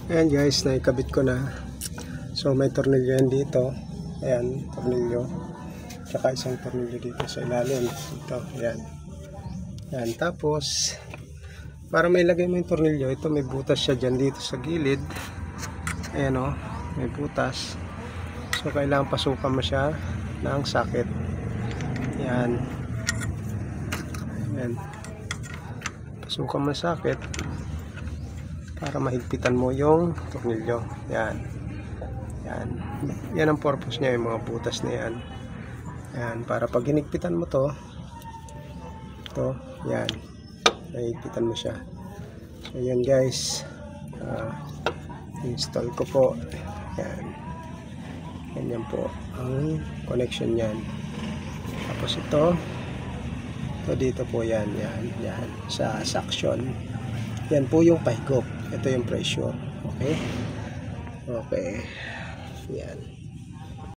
Ayan guys, naikabit ko na. So may tornilyo yan dito. Ayan, tornilyo. Tsaka isang tornilyo dito sa ilalim. Ito, ayan. Ayan, tapos para may lagay mo yung tornilyo, ito may butas siya dyan dito sa gilid. Ayan o, may butas. So kailangan pasukan mo siya ng socket. Ayan. Ayan. Pasukan mo ng socket para mahigpitan mo yung tornilyo. Yan. Yan. Yan ang purpose niya, yung mga butas na yan. Yan. Para pag hinigpitan mo to, ito, yan. Mahigpitan mo siya. So, yan guys. Install ko po. Yan. Yan po ang connection yan. Tapos ito dito po yan. Yan. Yan. Sa suction. Yan po yung pahigop. Ito yung pressure. Okay? Okay. Yan.